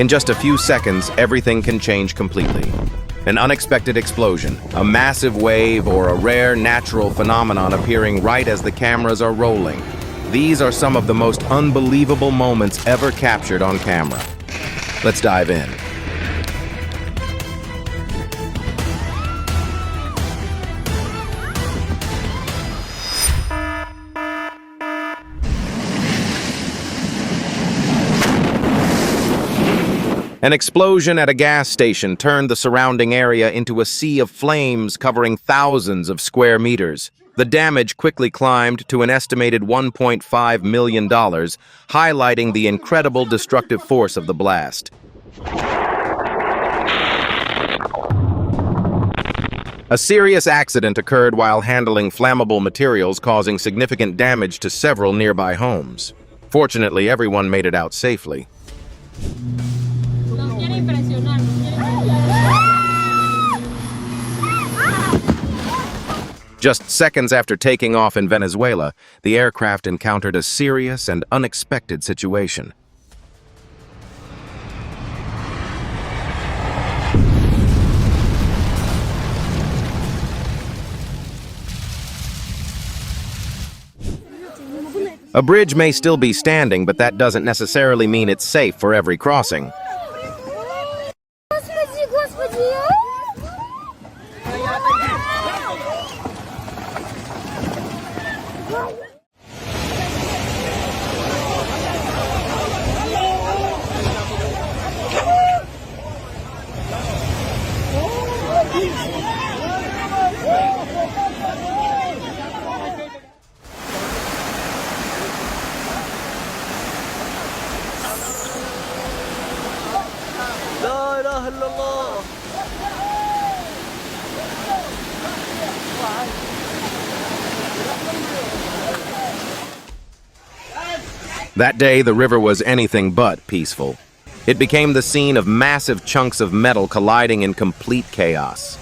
In just a few seconds, everything can change completely. An unexpected explosion, a massive wave, or a rare natural phenomenon appearing right as the cameras are rolling. These are some of the most unbelievable moments ever captured on camera. Let's dive in. An explosion at a gas station turned the surrounding area into a sea of flames covering thousands of square meters. The damage quickly climbed to an estimated $1.5 million, highlighting the incredible destructive force of the blast. A serious accident occurred while handling flammable materials, causing significant damage to several nearby homes. Fortunately, everyone made it out safely. Just seconds after taking off in Venezuela, the aircraft encountered a serious and unexpected situation. A bridge may still be standing, but that doesn't necessarily mean it's safe for every crossing. That day, the river was anything but peaceful. It became the scene of massive chunks of metal colliding in complete chaos.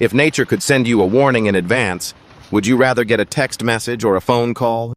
If nature could send you a warning in advance, would you rather get a text message or a phone call?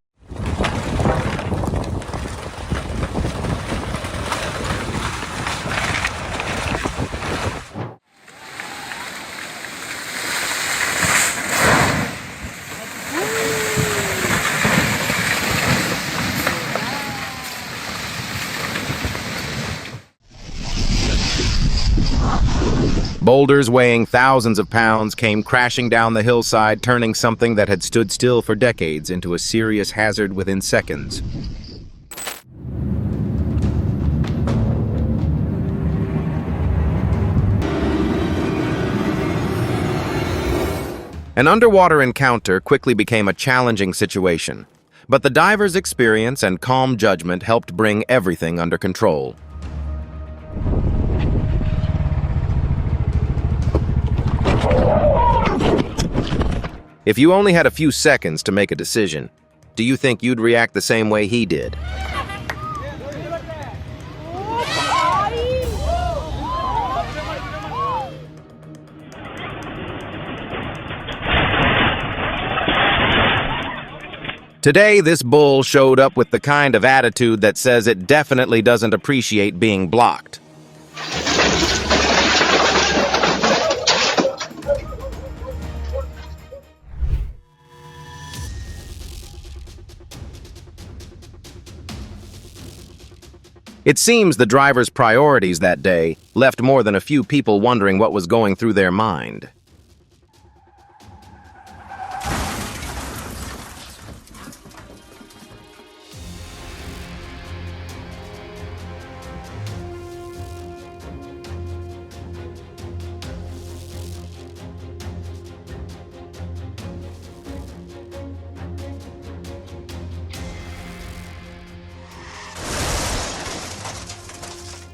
Boulders weighing thousands of pounds came crashing down the hillside, turning something that had stood still for decades into a serious hazard within seconds. An underwater encounter quickly became a challenging situation, but the diver's experience and calm judgment helped bring everything under control. If you only had a few seconds to make a decision, do you think you'd react the same way he did? Today, this bull showed up with the kind of attitude that says it definitely doesn't appreciate being blocked. It seems the driver's priorities that day left more than a few people wondering what was going through their mind.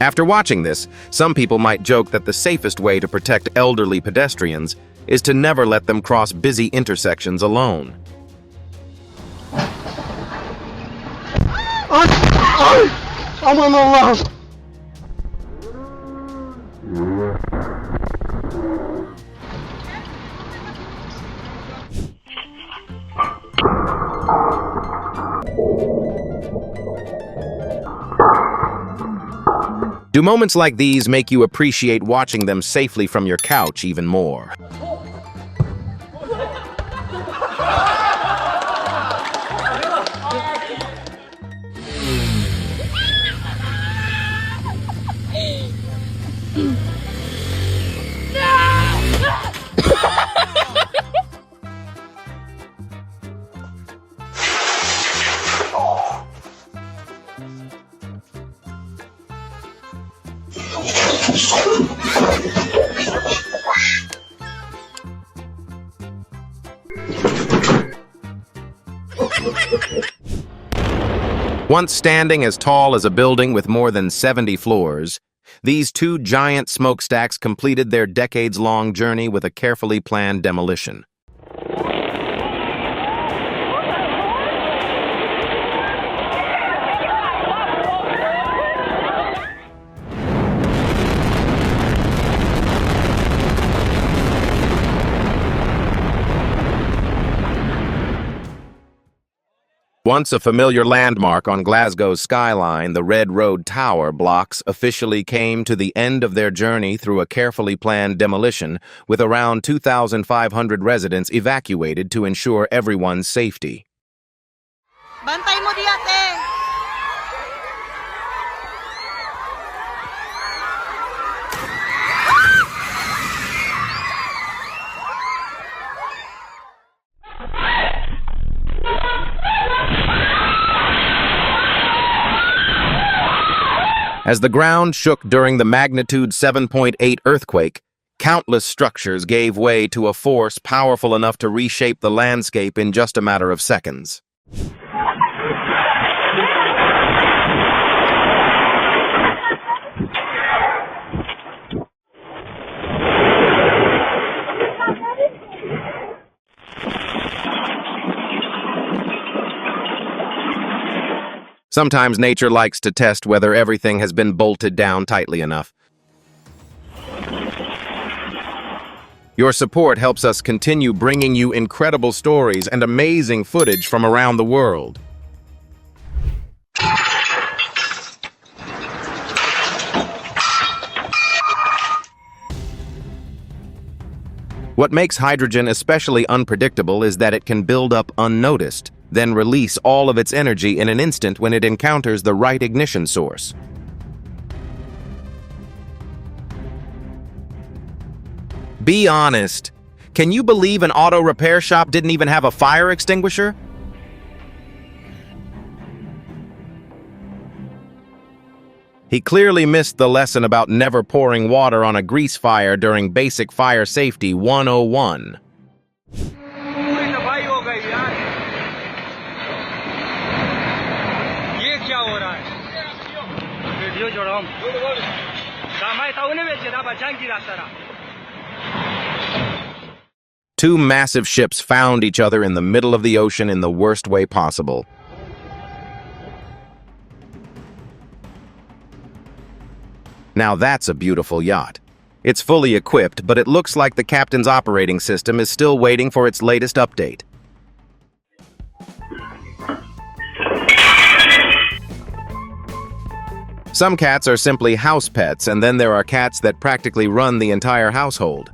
After watching this, some people might joke that the safest way to protect elderly pedestrians is to never let them cross busy intersections alone. I'm on the left. Do moments like these make you appreciate watching them safely from your couch even more? Once standing as tall as a building with more than 70 floors, these two giant smokestacks completed their decades-long journey with a carefully planned demolition. Once a familiar landmark on Glasgow's skyline, the Red Road Tower blocks officially came to the end of their journey through a carefully planned demolition, with around 2,500 residents evacuated to ensure everyone's safety. Bantay mo di ate! As the ground shook during the magnitude 7.8 earthquake, countless structures gave way to a force powerful enough to reshape the landscape in just a matter of seconds. Sometimes nature likes to test whether everything has been bolted down tightly enough. Your support helps us continue bringing you incredible stories and amazing footage from around the world. What makes hydrogen especially unpredictable is that it can build up unnoticed, then release all of its energy in an instant when it encounters the right ignition source. Be honest. Can you believe an auto repair shop didn't even have a fire extinguisher? He clearly missed the lesson about never pouring water on a grease fire during Basic Fire Safety 101. Two massive ships found each other in the middle of the ocean in the worst way possible. Now that's a beautiful yacht. It's fully equipped, but it looks like the captain's operating system is still waiting for its latest update. Some cats are simply house pets, and then there are cats that practically run the entire household.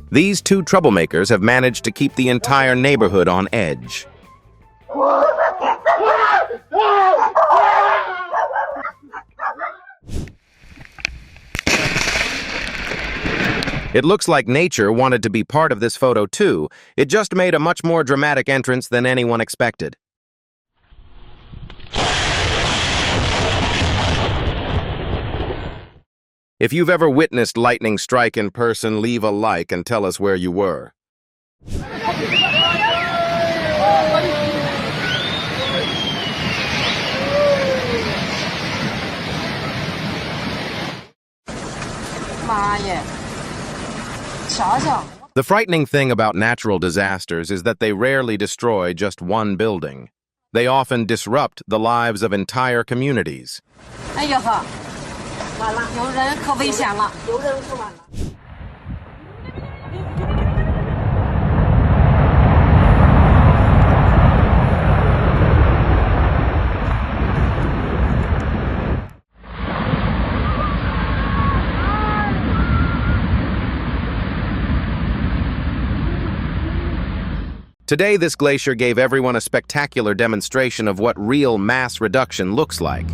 These two troublemakers have managed to keep the entire neighborhood on edge. It looks like nature wanted to be part of this photo too. It just made a much more dramatic entrance than anyone expected. If you've ever witnessed lightning strike in person, leave a like and tell us where you were. The frightening thing about natural disasters is that they rarely destroy just one building. They often disrupt the lives of entire communities. Today, this glacier gave everyone a spectacular demonstration of what real mass reduction looks like.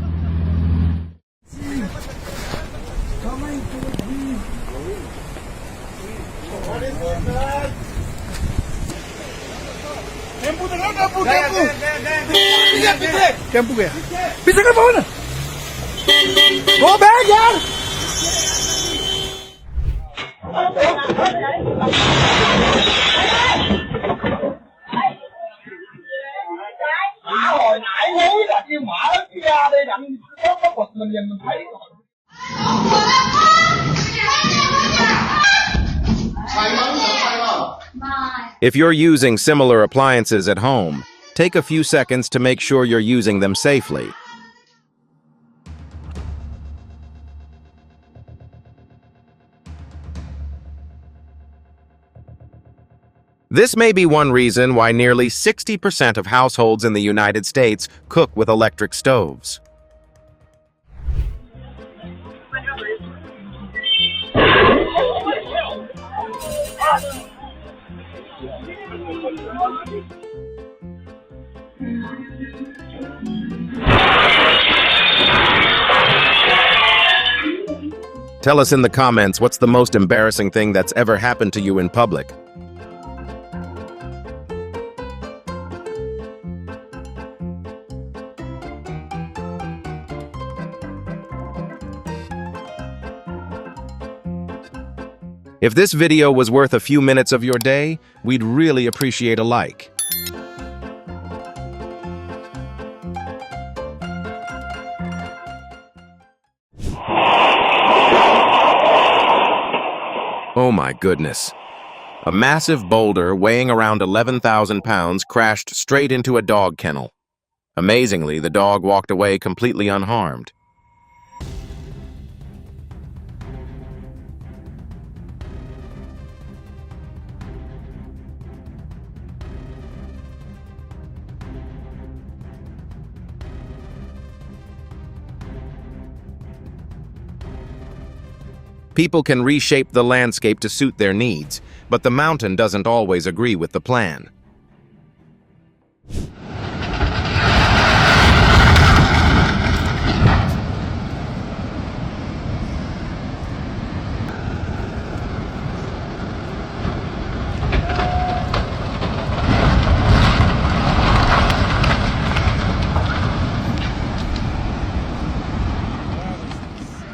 Go back, yaar! If you're using similar appliances at home, take a few seconds to make sure you're using them safely. This may be one reason why nearly 60% of households in the United States cook with electric stoves. Tell us in the comments what's the most embarrassing thing that's ever happened to you in public. If this video was worth a few minutes of your day, we'd really appreciate a like. Oh my goodness. A massive boulder weighing around 11,000 pounds crashed straight into a dog kennel. Amazingly, the dog walked away completely unharmed. People can reshape the landscape to suit their needs, but the mountain doesn't always agree with the plan.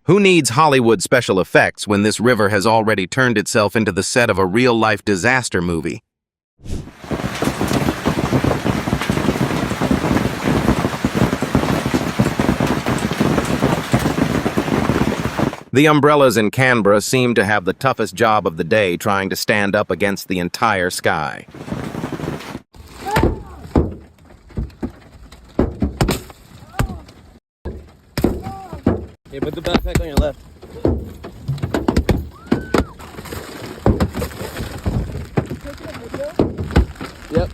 Who needs Hollywood special effects when this river has already turned itself into the set of a real-life disaster movie? The umbrellas in Canberra seem to have the toughest job of the day trying to stand up against the entire sky. Okay, put the backpack on your left. Yep.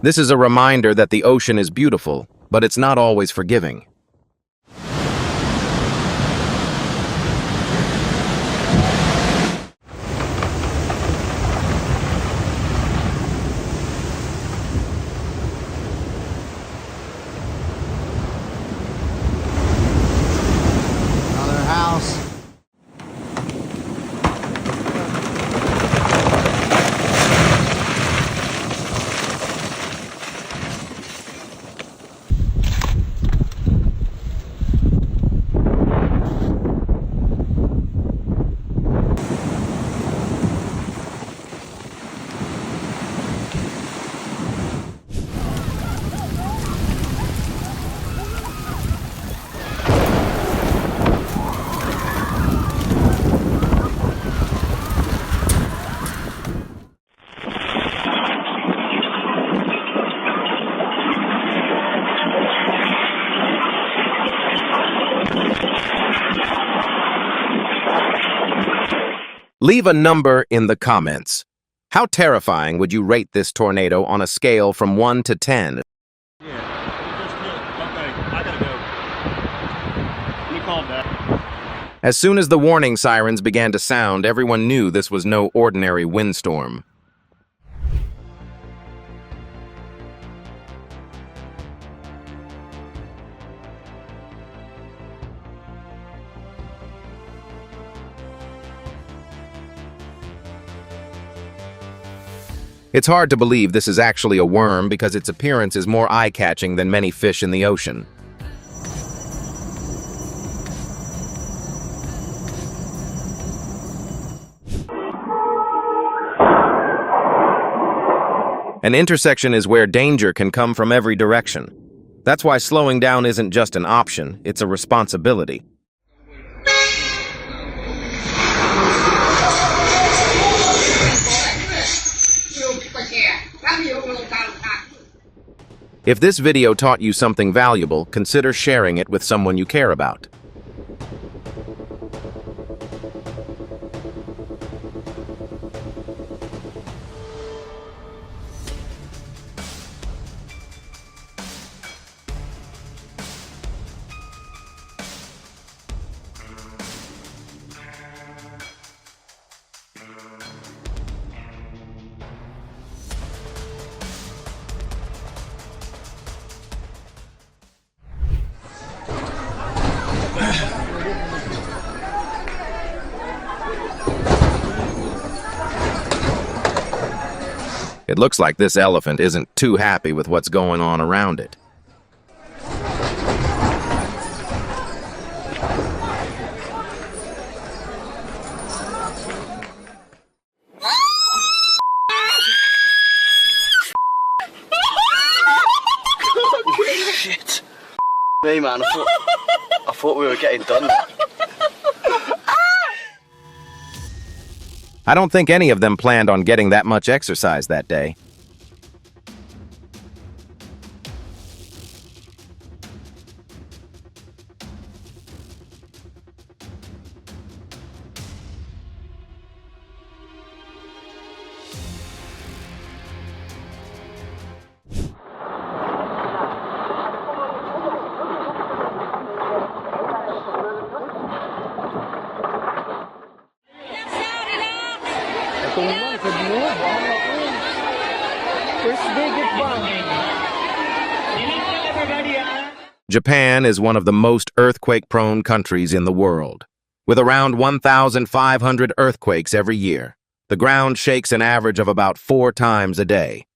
This is a reminder that the ocean is beautiful, but it's not always forgiving. Leave a number in the comments. How terrifying would you rate this tornado on a scale from 1 to 10? Yeah, it just hit. Okay, I gotta go. Let me call back. As soon as the warning sirens began to sound, everyone knew this was no ordinary windstorm. It's hard to believe this is actually a worm because its appearance is more eye-catching than many fish in the ocean. An intersection is where danger can come from every direction. That's why slowing down isn't just an option, it's a responsibility. If this video taught you something valuable, consider sharing it with someone you care about. It looks like this elephant isn't too happy with what's going on around it. Shit. Me, man, I thought we were getting done. I don't think any of them planned on getting that much exercise that day. Japan is one of the most earthquake-prone countries in the world. With around 1,500 earthquakes every year, the ground shakes an average of about 4 times a day.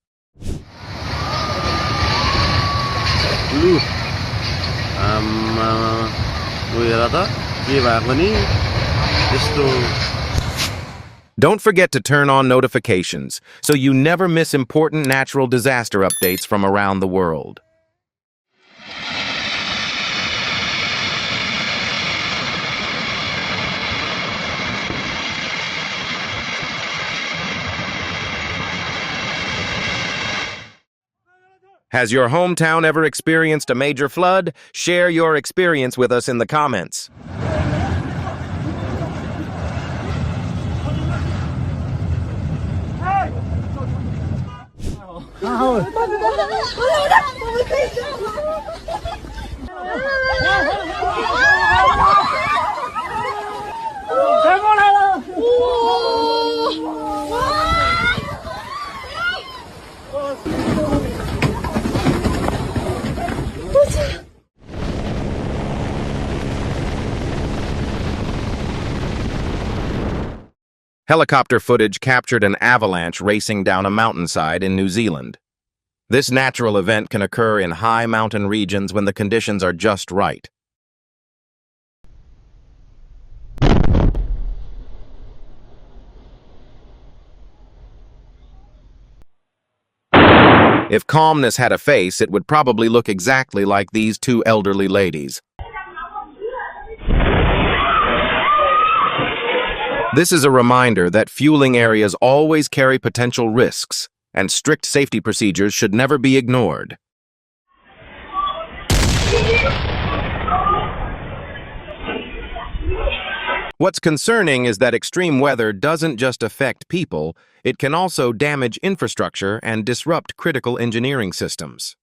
Don't forget to turn on notifications so you never miss important natural disaster updates from around the world. Has your hometown ever experienced a major flood? Share your experience with us in the comments. Helicopter footage captured an avalanche racing down a mountainside in New Zealand. This natural event can occur in high mountain regions when the conditions are just right. If calmness had a face, it would probably look exactly like these two elderly ladies. This is a reminder that fueling areas always carry potential risks, and strict safety procedures should never be ignored. What's concerning is that extreme weather doesn't just affect people, it can also damage infrastructure and disrupt critical engineering systems.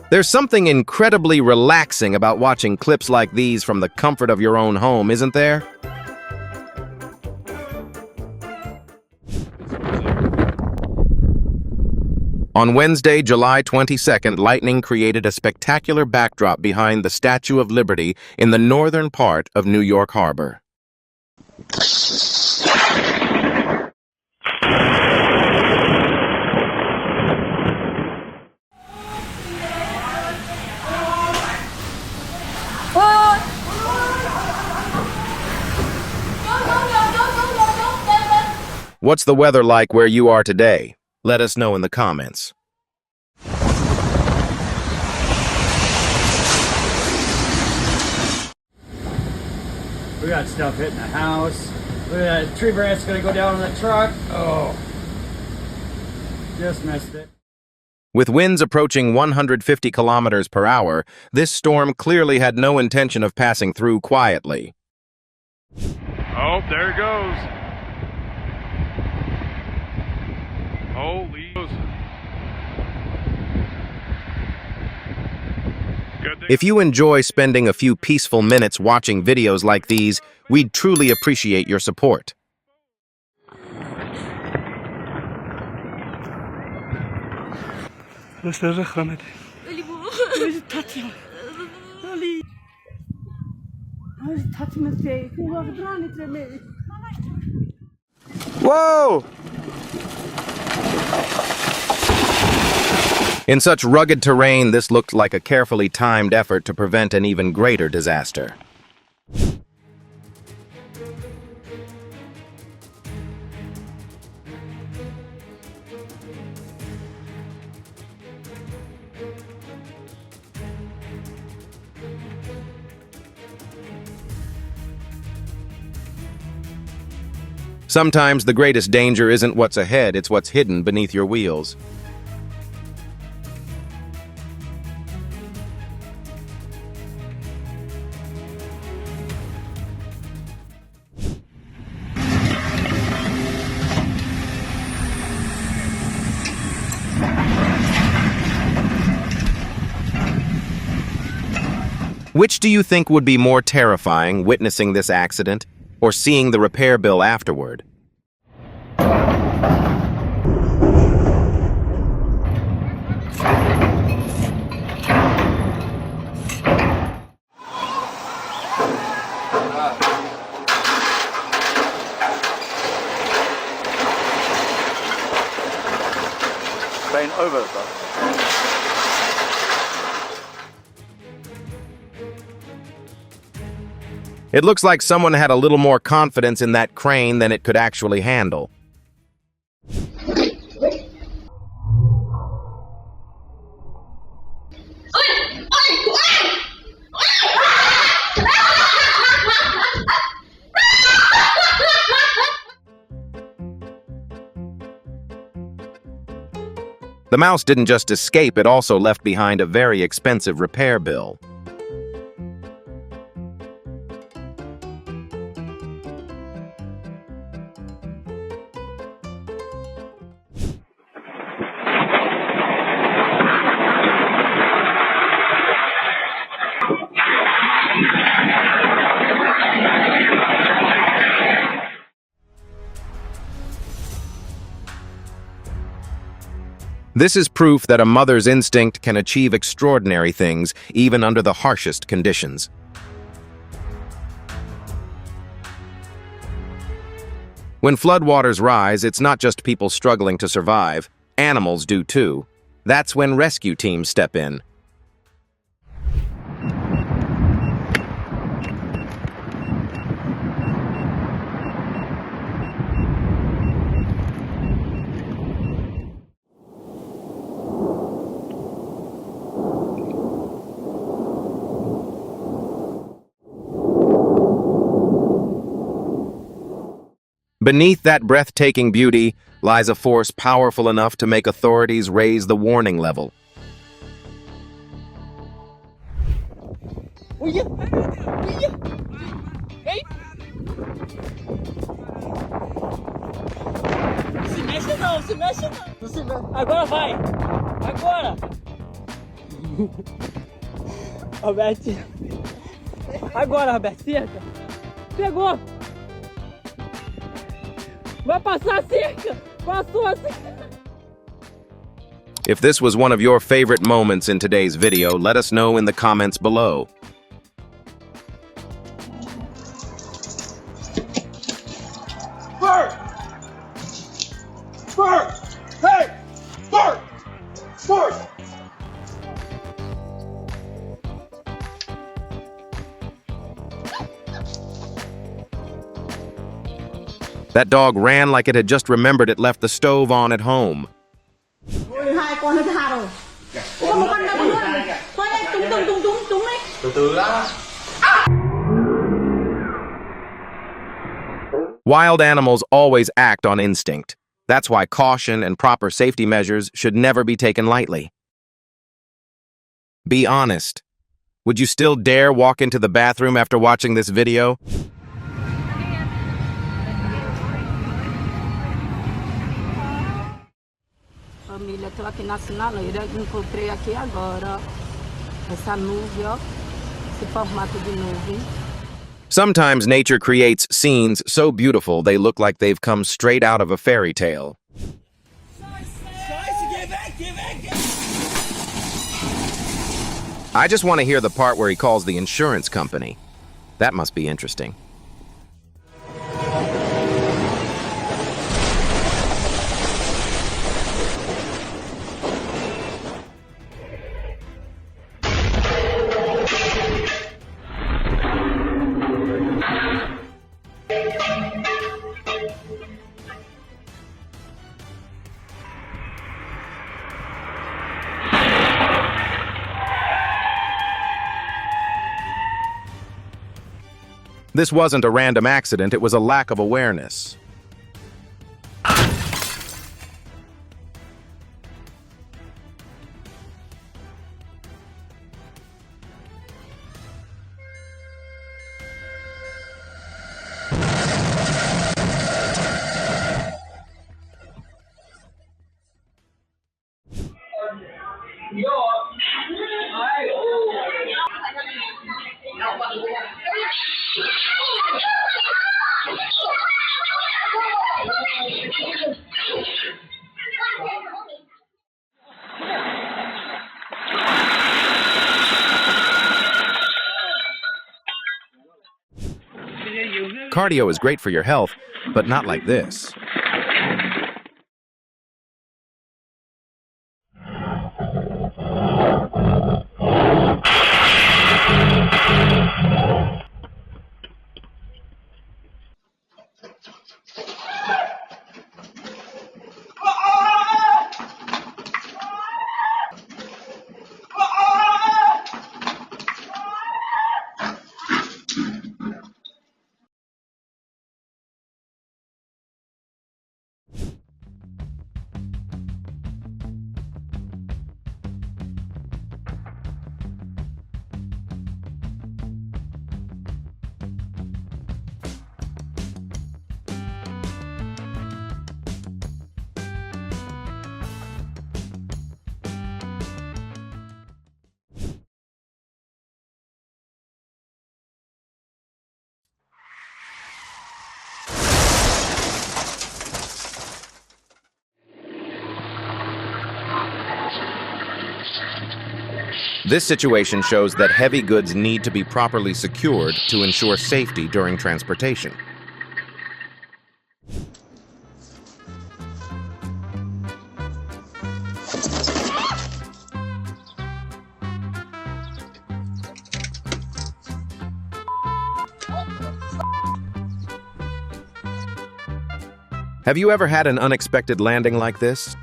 There's something incredibly relaxing about watching clips like these from the comfort of your own home, isn't there? On Wednesday, July 22nd, lightning created a spectacular backdrop behind the Statue of Liberty in the northern part of New York Harbor. What's the weather like where you are today? Let us know in the comments. We got stuff hitting the house. Look at that tree branch gonna go down on the truck. Oh, just missed it. With winds approaching 150 kilometers per hour, this storm clearly had no intention of passing through quietly. Oh, there it goes. Holy. If you enjoy spending a few peaceful minutes watching videos like these, we'd truly appreciate your support. Whoa! In such rugged terrain, this looked like a carefully timed effort to prevent an even greater disaster. Sometimes the greatest danger isn't what's ahead, it's what's hidden beneath your wheels. Which do you think would be more terrifying, witnessing this accident or seeing the repair bill afterward? Train over, bro. It looks like someone had a little more confidence in that crane than it could actually handle. The mouse didn't just escape, it also left behind a very expensive repair bill. This is proof that a mother's instinct can achieve extraordinary things, even under the harshest conditions. When floodwaters rise, it's not just people struggling to survive. Animals do too. That's when rescue teams step in. Beneath that breathtaking beauty lies a force powerful enough to make authorities raise the warning level. Se mexe não, se mexe não. Não se mexe. Agora vai. Agora. Roberto. Agora, Roberto, cerca. Pegou. Vai passar a cerca. Passou a cerca. If this was one of your favorite moments in today's video, let us know in the comments below. Bert! Bert! Hey! Bert! Bert! That dog ran like it had just remembered it left the stove on at home. Hai con nó tha rồi. Có một con đâu luôn. Thôi đây, túng đấy. Từ từ đã. Wild animals always act on instinct. That's why caution and proper safety measures should never be taken lightly. Be honest. Would you still dare walk into the bathroom after watching this video? Família, tô aqui na sinaleira, encontrei aqui agora essa nuvem, ó, esse formato de nuvem. Sometimes nature creates scenes so beautiful they look like they've come straight out of a fairy tale. I just want to hear the part where he calls the insurance company. That must be interesting. This wasn't a random accident, it was a lack of awareness. Cardio is great for your health, but not like this. This situation shows that heavy goods need to be properly secured to ensure safety during transportation. Have you ever had an unexpected landing like this?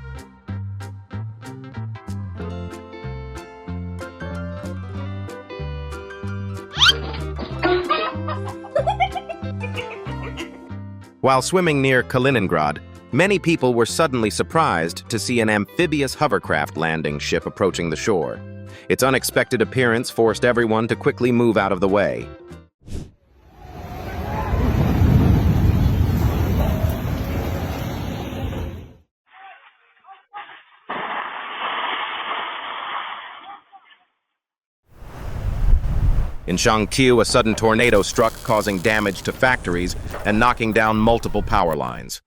While swimming near Kaliningrad, many people were suddenly surprised to see an amphibious hovercraft landing ship approaching the shore. Its unexpected appearance forced everyone to quickly move out of the way. In Shangqiu, a sudden tornado struck, causing damage to factories and knocking down multiple power lines.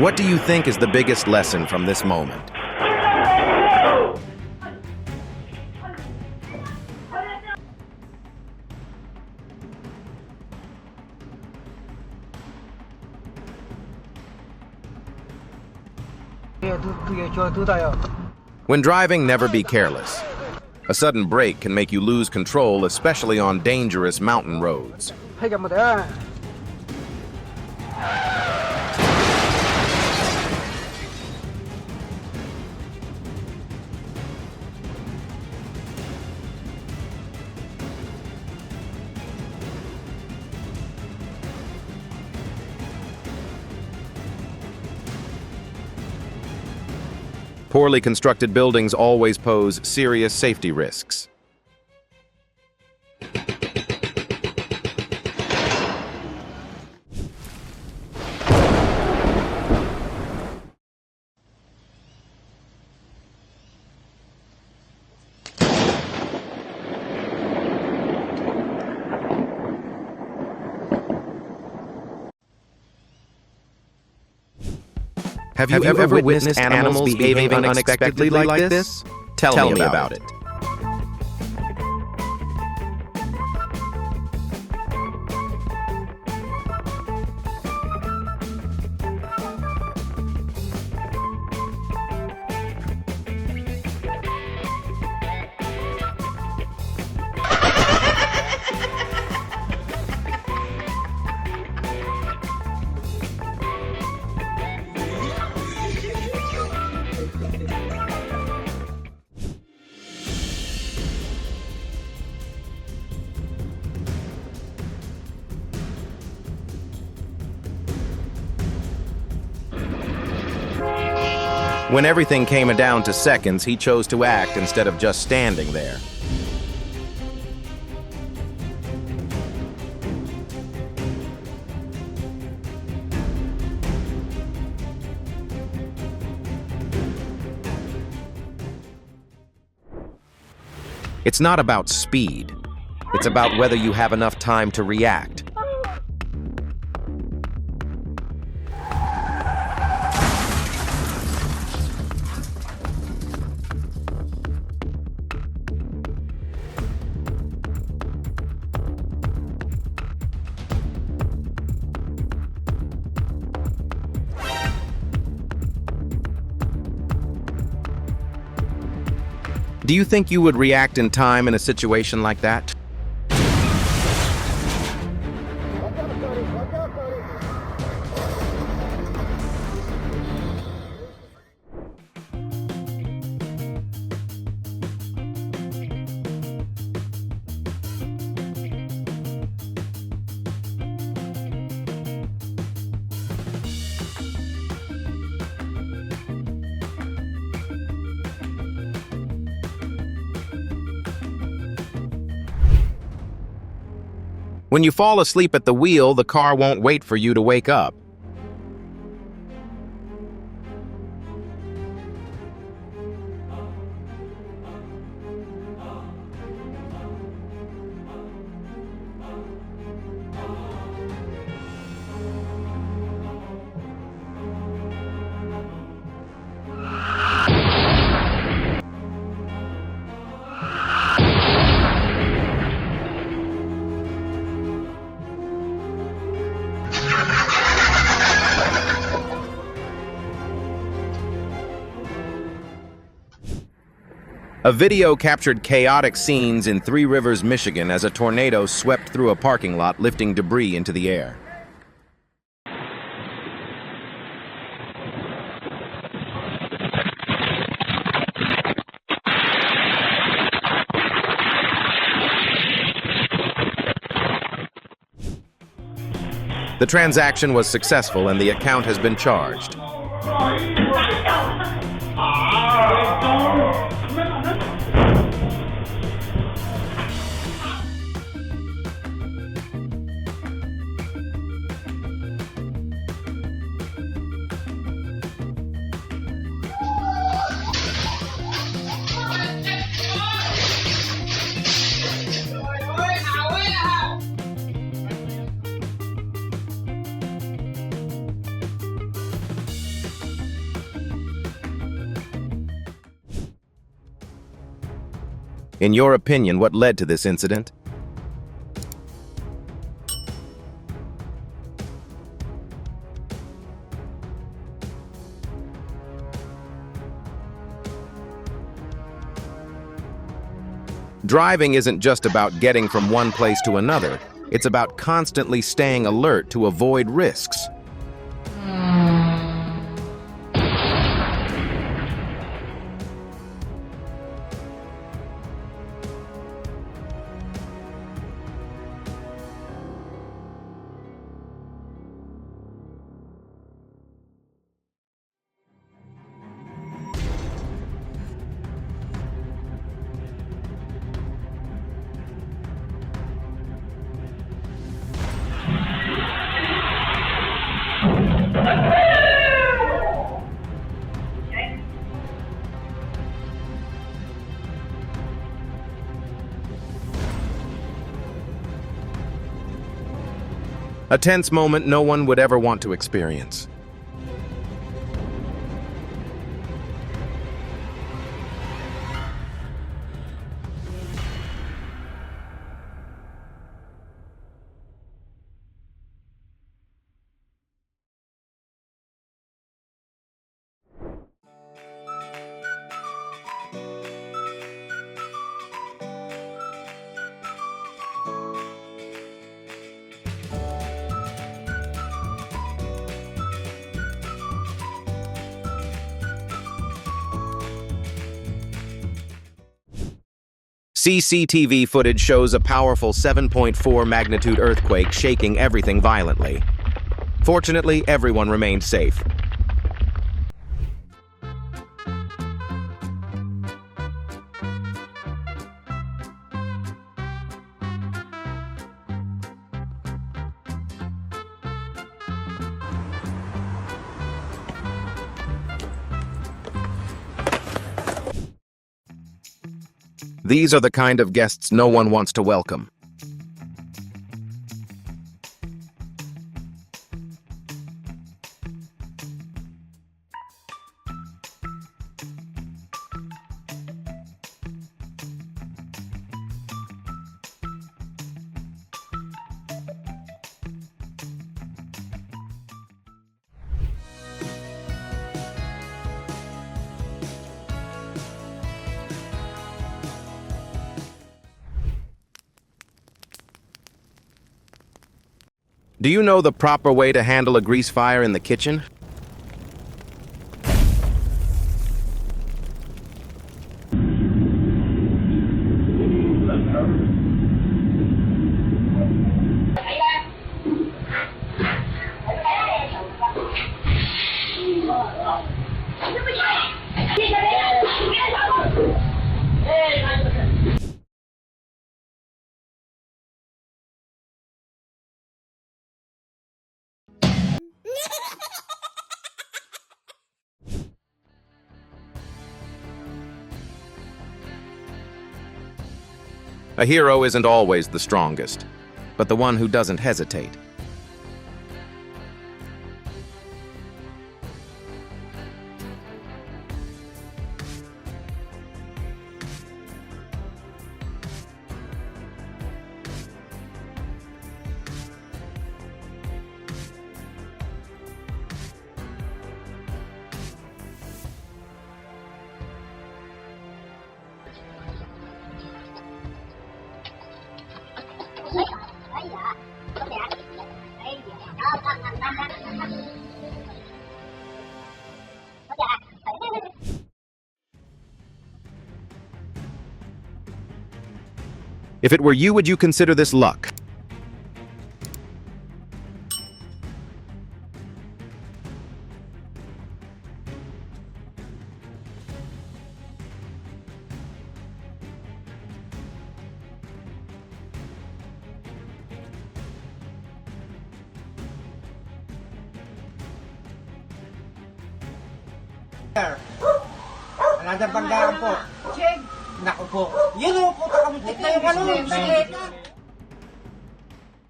What do you think is the biggest lesson from this moment? When driving, never be careless. A sudden brake can make you lose control, especially on dangerous mountain roads. Poorly constructed buildings always pose serious safety risks. Have you ever witnessed animals behaving unexpectedly like this? Tell me about it. When everything came down to seconds, he chose to act instead of just standing there. It's not about speed. It's about whether you have enough time to react. Do you think you would react in time in a situation like that? When you fall asleep at the wheel, the car won't wait for you to wake up. A video captured chaotic scenes in Three Rivers, Michigan as a tornado swept through a parking lot, lifting debris into the air. The transaction was successful and the account has been charged. In your opinion, what led to this incident? Driving isn't just about getting from one place to another. It's about constantly staying alert to avoid risks. A tense moment no one would ever want to experience. CCTV footage shows a powerful 7.4 magnitude earthquake shaking everything violently. Fortunately, everyone remained safe. These are the kind of guests no one wants to welcome. Do you know the proper way to handle a grease fire in the kitchen? A hero isn't always the strongest, but the one who doesn't hesitate. If it were you, would you consider this luck? Another bandaan po. Naku po. Yun o, puta kamuntik na yung ano, yung bisikleta.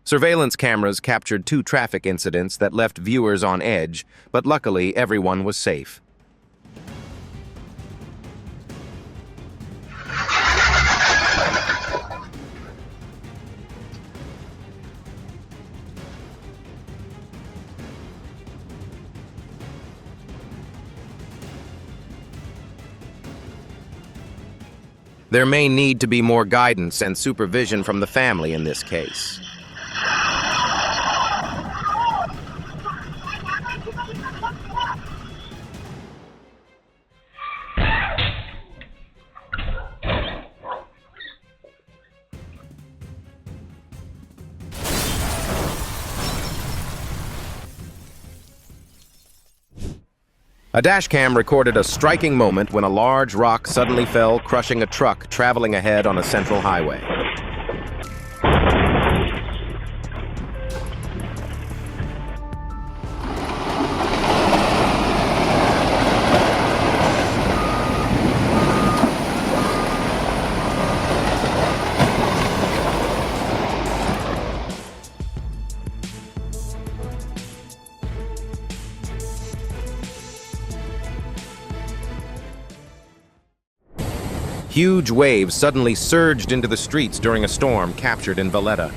Surveillance cameras captured 2 traffic incidents that left viewers on edge, but luckily everyone was safe. There may need to be more guidance and supervision from the family in this case. A dashcam recorded a striking moment when a large rock suddenly fell, crushing a truck traveling ahead on a central highway. Huge waves suddenly surged into the streets during a storm captured in Valletta.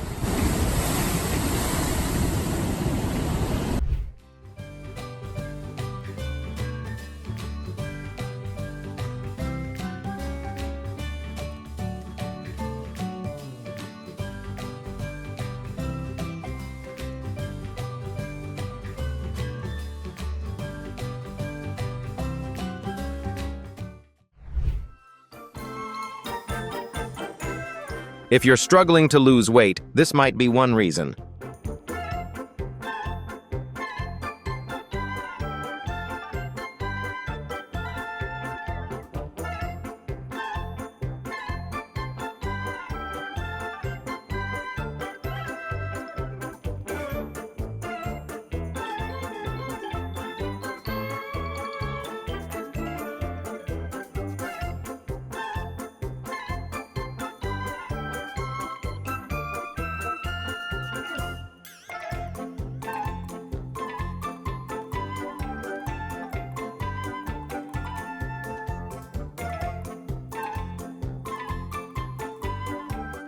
If you're struggling to lose weight, this might be one reason.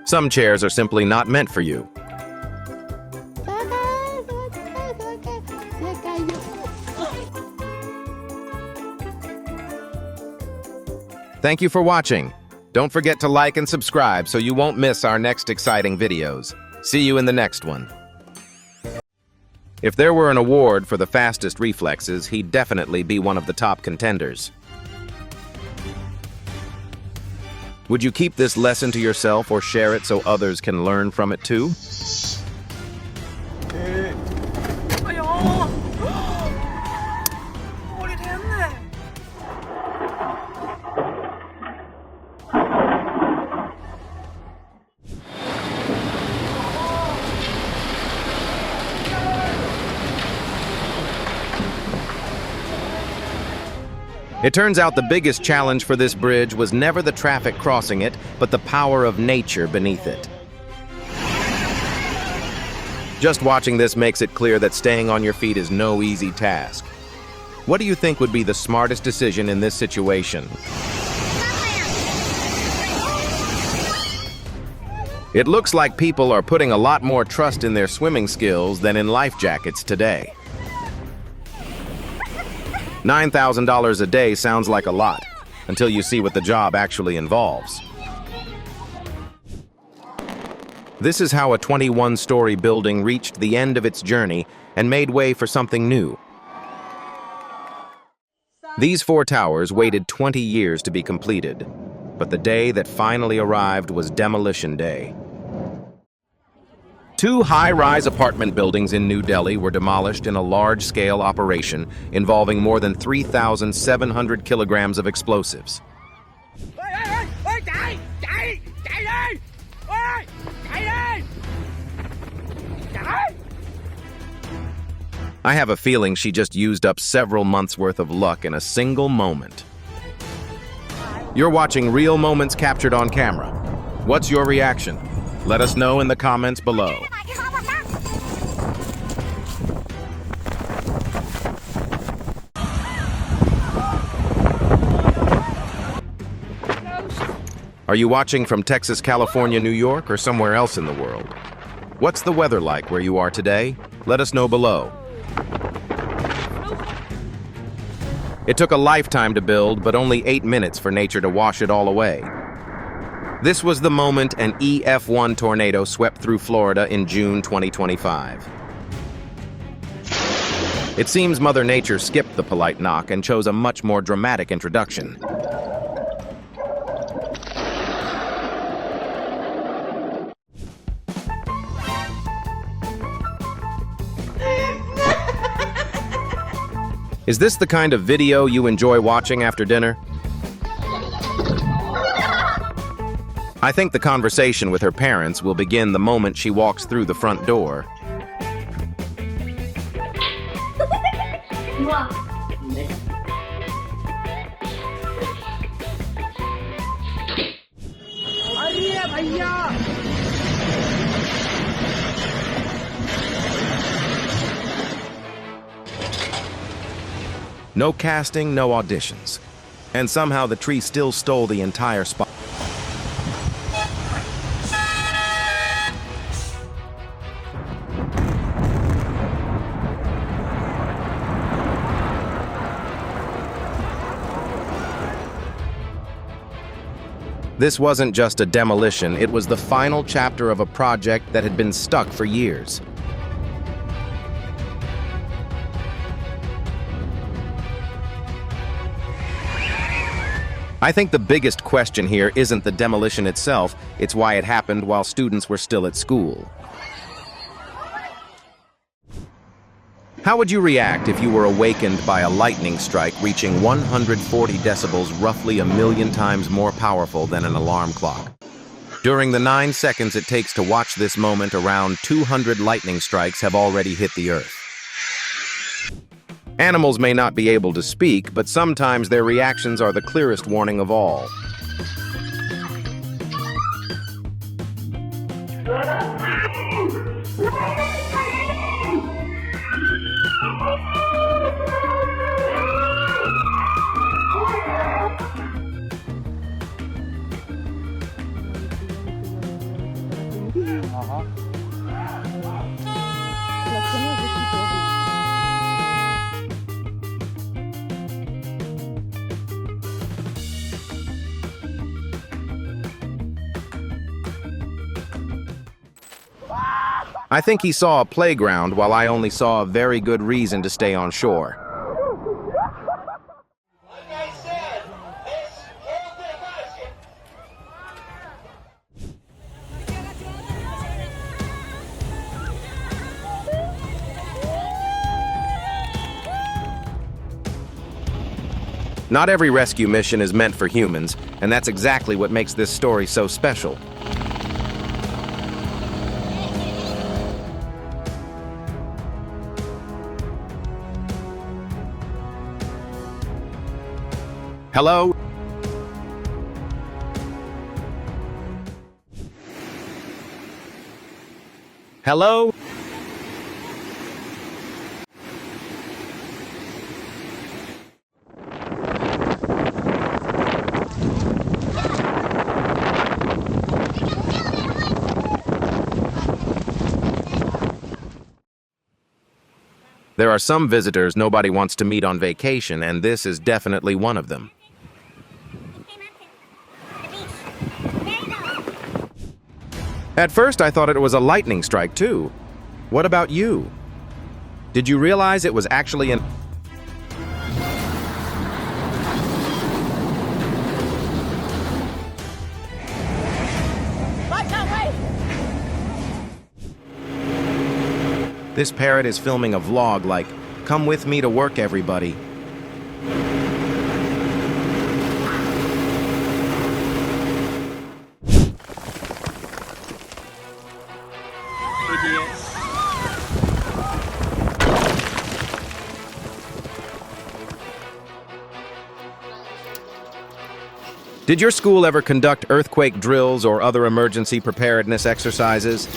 Some chairs are simply not meant for you. Thank you for watching. Don't forget to like and subscribe so you won't miss our next exciting videos. See you in the next one. If there were an award for the fastest reflexes, he'd definitely be one of the top contenders. Would you keep this lesson to yourself or share it so others can learn from it too? It turns out the biggest challenge for this bridge was never the traffic crossing it, but the power of nature beneath it. Just watching this makes it clear that staying on your feet is no easy task. What do you think would be the smartest decision in this situation? It looks like people are putting a lot more trust in their swimming skills than in life jackets today. $9,000 a day sounds like a lot, until you see what the job actually involves. This is how a 21-story building reached the end of its journey and made way for something new. These 4 towers waited 20 years to be completed, but the day that finally arrived was Demolition Day. 2 high-rise apartment buildings in New Delhi were demolished in a large-scale operation involving more than 3,700 kilograms of explosives. I have a feeling she just used up several months' worth of luck in a single moment. You're watching real moments captured on camera. What's your reaction? Let us know in the comments below. Are you watching from Texas, California, New York, or somewhere else in the world? What's the weather like where you are today? Let us know below. It took a lifetime to build, but only 8 minutes for nature to wash it all away. This was the moment an EF1 tornado swept through Florida in June 2025. It seems Mother Nature skipped the polite knock and chose a much more dramatic introduction. Is this the kind of video you enjoy watching after dinner? I think the conversation with her parents will begin the moment she walks through the front door. No casting, no auditions. And somehow the tree still stole the entire spot. This wasn't just a demolition, it was the final chapter of a project that had been stuck for years. I think the biggest question here isn't the demolition itself, it's why it happened while students were still at school. How would you react if you were awakened by a lightning strike reaching 140 decibels, roughly 1,000,000 times more powerful than an alarm clock? During the 9 seconds it takes to watch this moment, around 200 lightning strikes have already hit the earth. Animals may not be able to speak, but sometimes their reactions are the clearest warning of all. I think he saw a playground while I only saw a very good reason to stay on shore. Not every rescue mission is meant for humans, and that's exactly what makes this story so special. Hello? Hello? There are some visitors nobody wants to meet on vacation, and this is definitely one of them. At first, I thought it was a lightning strike, too. What about you? Did you realize it was actually an... This parrot is filming a vlog like, "Come with me to work, everybody." Did your school ever conduct earthquake drills or other emergency preparedness exercises?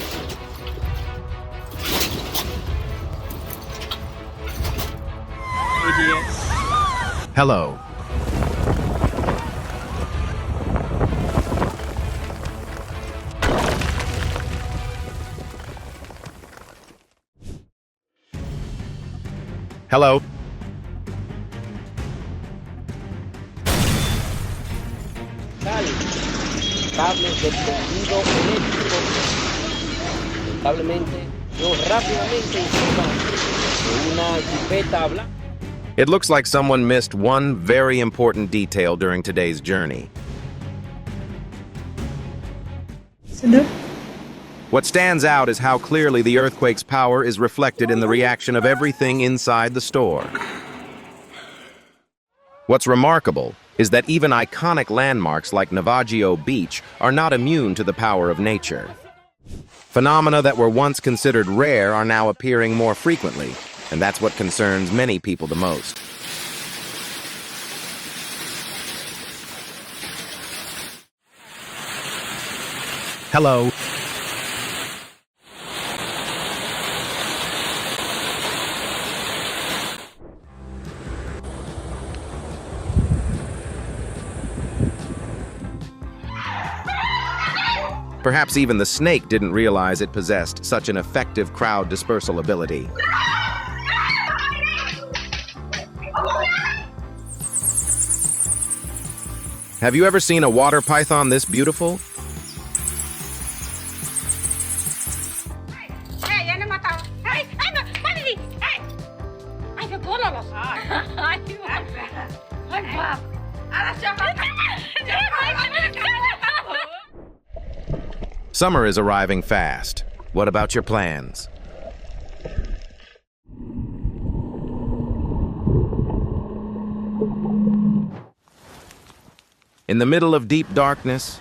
Hello. Hello. Cables del tendido eléctrico. Lamentablemente, yo rápidamente encima de una jipeta blanca. It looks like someone missed one very important detail during today's journey. What stands out is how clearly the earthquake's power is reflected in the reaction of everything inside the store. What's remarkable is that even iconic landmarks like Navajo Beach are not immune to the power of nature. Phenomena that were once considered rare are now appearing more frequently, and that's what concerns many people the most. Hello. Perhaps even the snake didn't realize it possessed such an effective crowd dispersal ability. Have you ever seen a water python this beautiful? Summer is arriving fast. What about your plans? In the middle of deep darkness,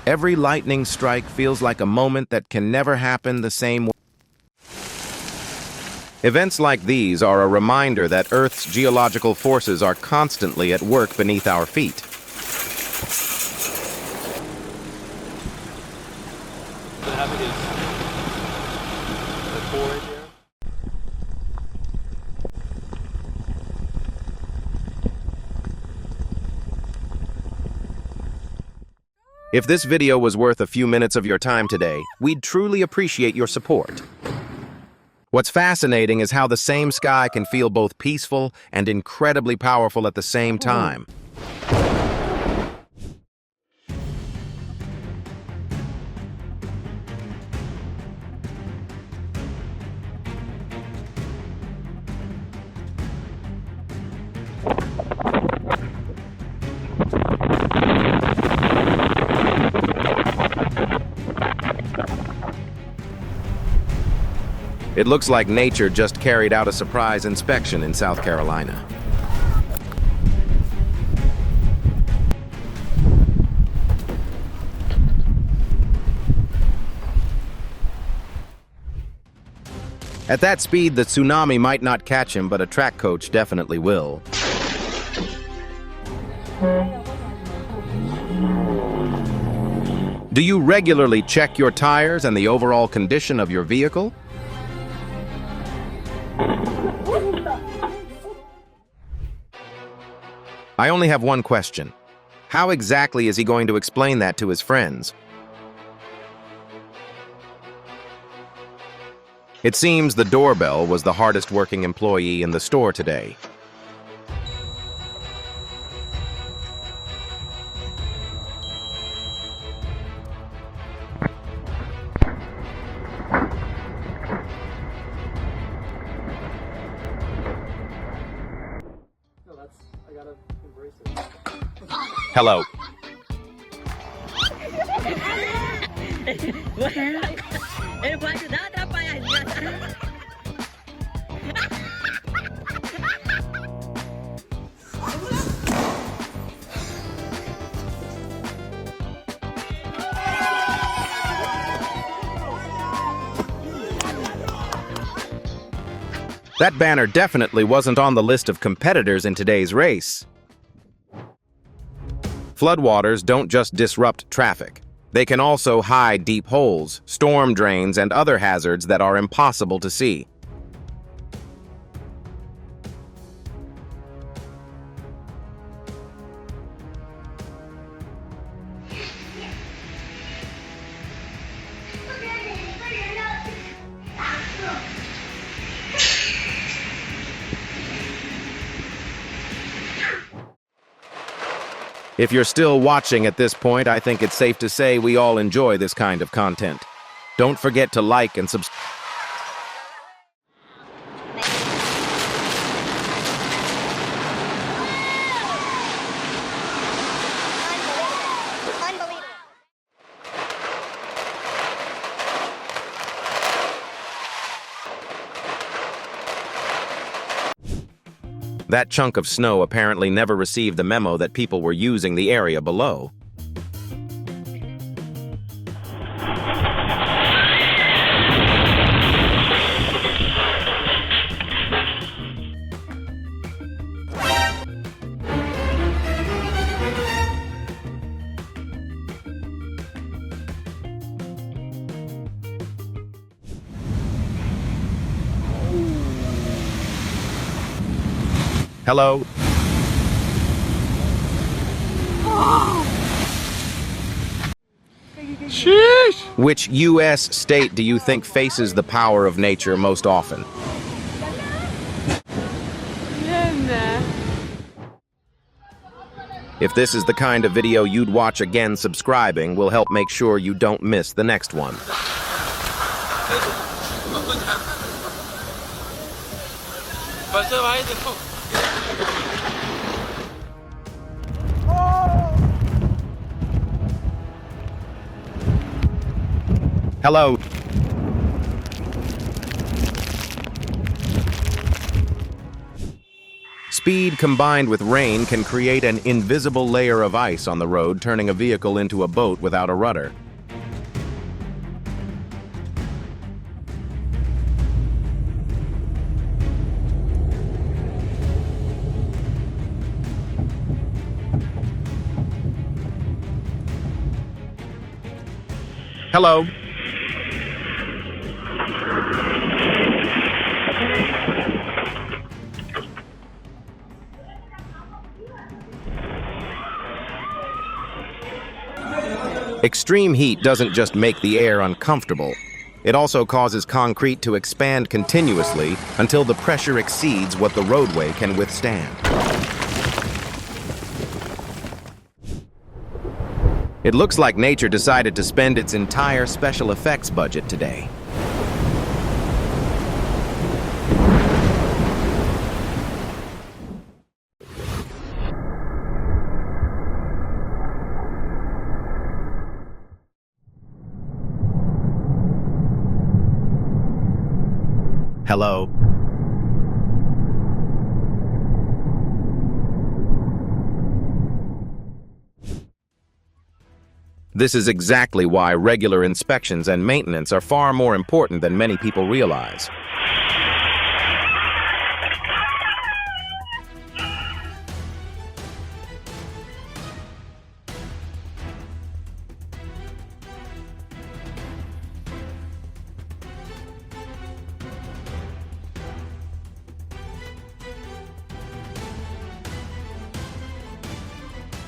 every lightning strike feels like a moment that can never happen the same way. Events like these are a reminder that Earth's geological forces are constantly at work beneath our feet. If this video was worth a few minutes of your time today, we'd truly appreciate your support. What's fascinating is how the same sky can feel both peaceful and incredibly powerful at the same time. It looks like nature just carried out a surprise inspection in South Carolina. At that speed, the tsunami might not catch him, but a track coach definitely will. Do you regularly check your tires and the overall condition of your vehicle? I only have one question. How exactly is he going to explain that to his friends? It seems the doorbell was the hardest working employee in the store today. Hello. That banner definitely wasn't on the list of competitors in today's race. Floodwaters don't just disrupt traffic. They can also hide deep holes, storm drains, and other hazards that are impossible to see. If you're still watching at this point, I think it's safe to say we all enjoy this kind of content. Don't forget to like and subscribe. That chunk of snow apparently never received the memo that people were using the area below. Hello? Sheesh! Which U.S. state do you think faces the power of nature most often? If this is the kind of video you'd watch again, subscribing will help make sure you don't miss the next one. Hello. Speed combined with rain can create an invisible layer of ice on the road, turning a vehicle into a boat without a rudder. Hello. Extreme heat doesn't just make the air uncomfortable. It also causes concrete to expand continuously until the pressure exceeds what the roadway can withstand. It looks like nature decided to spend its entire special effects budget today. Hello. This is exactly why regular inspections and maintenance are far more important than many people realize.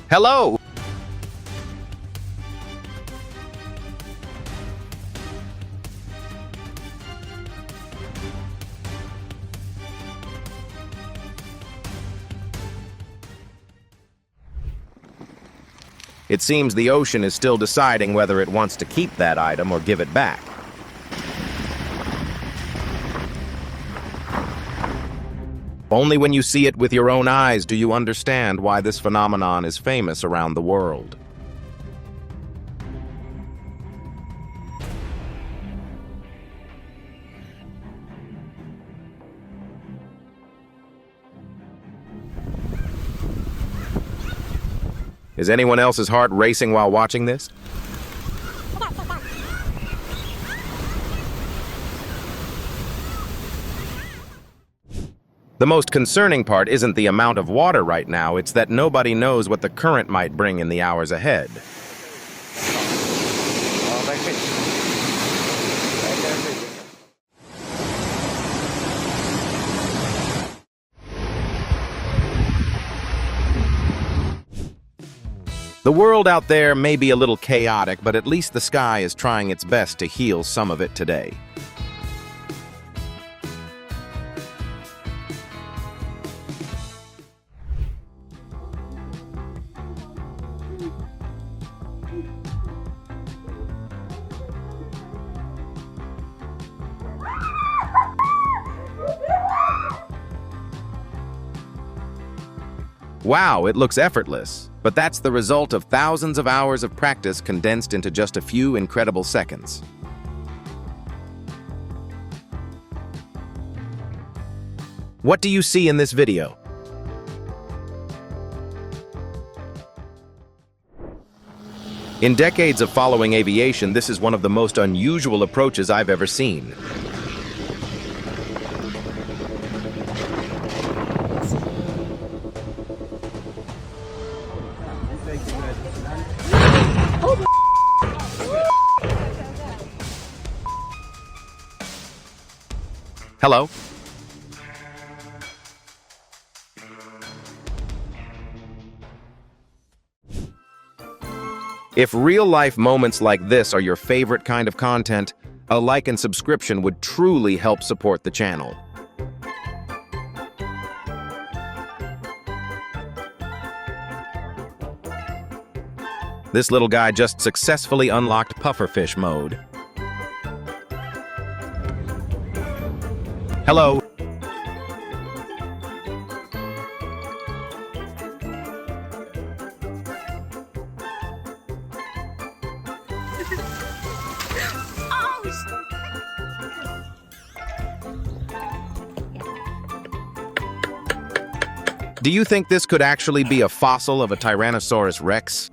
Hello! It seems the ocean is still deciding whether it wants to keep that item or give it back. Only when you see it with your own eyes do you understand why this phenomenon is famous around the world. Is anyone else's heart racing while watching this? The most concerning part isn't the amount of water right now, it's that nobody knows what the current might bring in the hours ahead. The world out there may be a little chaotic, but at least the sky is trying its best to heal some of it today. Wow, it looks effortless, but that's the result of thousands of hours of practice condensed into just a few incredible seconds. What do you see in this video? In decades of following aviation, this is one of the most unusual approaches I've ever seen. Hello? If real-life moments like this are your favorite kind of content, a like and subscription would truly help support the channel. This little guy just successfully unlocked pufferfish mode. Hello. Do you think this could actually be a fossil of a Tyrannosaurus Rex?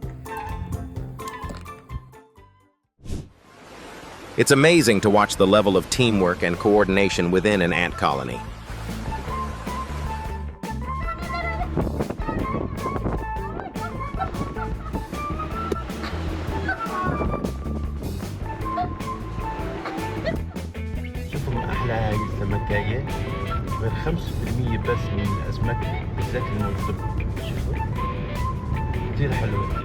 It's amazing to watch the level of teamwork and coordination within an ant colony. شوفوا من أحلى هاي السمكاية غير 5% بس من الأسماك بالذات المنطقة. شوفوا كثير حلوة.